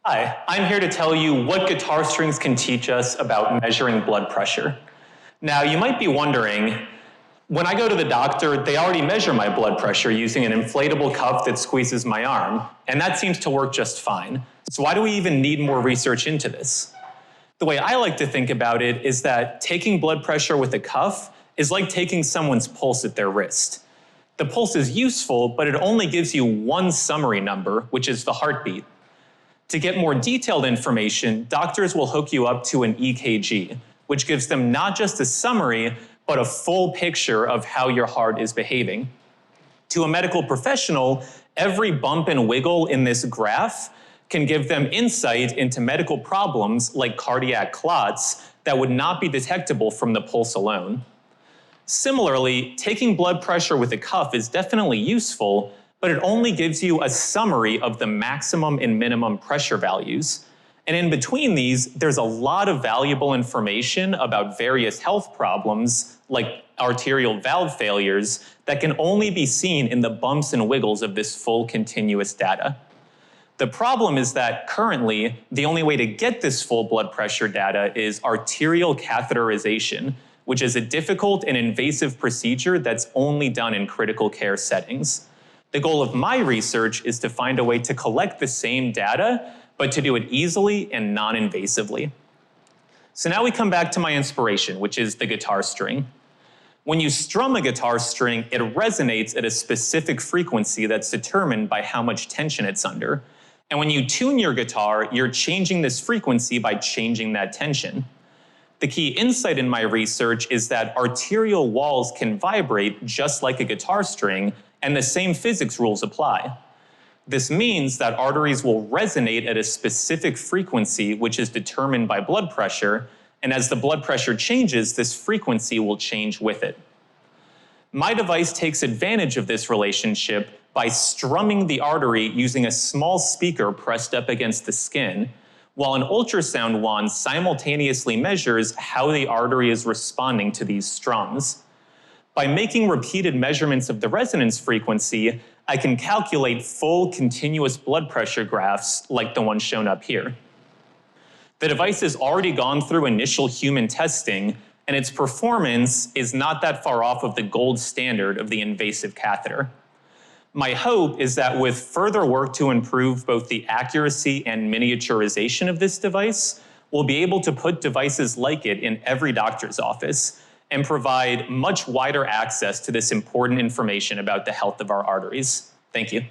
Hi, I'm here to tell you what guitar strings can teach us about measuring blood pressure. Now, you might be wondering, when I go to the doctor, they already measure my blood pressure using an inflatable cuff that squeezes my arm, and that seems to work just fine. So why do we even need more research into this? The way I like to think about it is that taking blood pressure with a cuff is like taking someone's pulse at their wrist. The pulse is useful, but it only gives you one summary number, which is the heartbeat. To get more detailed information, doctors will hook you up to an EKG, which gives them not just a summary, but a full picture of how your heart is behaving. To a medical professional, every bump and wiggle in this graph can give them insight into medical problems like cardiac clots that would not be detectable from the pulse alone. Similarly, taking blood pressure with a cuff is definitely useful, but it only gives you a summary of the maximum and minimum pressure values. And in between these, there's a lot of valuable information about various health problems, like arterial valve failures, that can only be seen in the bumps and wiggles of this full continuous data. The problem is that currently, the only way to get this full blood pressure data is arterial catheterization, which is a difficult and invasive procedure that's only done in critical care settings. The goal of my research is to find a way to collect the same data, but to do it easily and non-invasively. So now we come back to my inspiration, which is the guitar string. When you strum a guitar string, it resonates at a specific frequency that's determined by how much tension it's under. And when you tune your guitar, you're changing this frequency by changing that tension. The key insight in my research is that arterial walls can vibrate just like a guitar string, and the same physics rules apply. This means that arteries will resonate at a specific frequency which is determined by blood pressure, and as the blood pressure changes, this frequency will change with it. My device takes advantage of this relationship by strumming the artery using a small speaker pressed up against the skin, while an ultrasound wand simultaneously measures how the artery is responding to these strums. By making repeated measurements of the resonance frequency, I can calculate full continuous blood pressure graphs like the one shown up here. The device has already gone through initial human testing, and its performance is not that far off of the gold standard of the invasive catheter. My hope is that with further work to improve both the accuracy and miniaturization of this device, we'll be able to put devices like it in every doctor's office and provide much wider access to this important information about the health of our arteries. Thank you.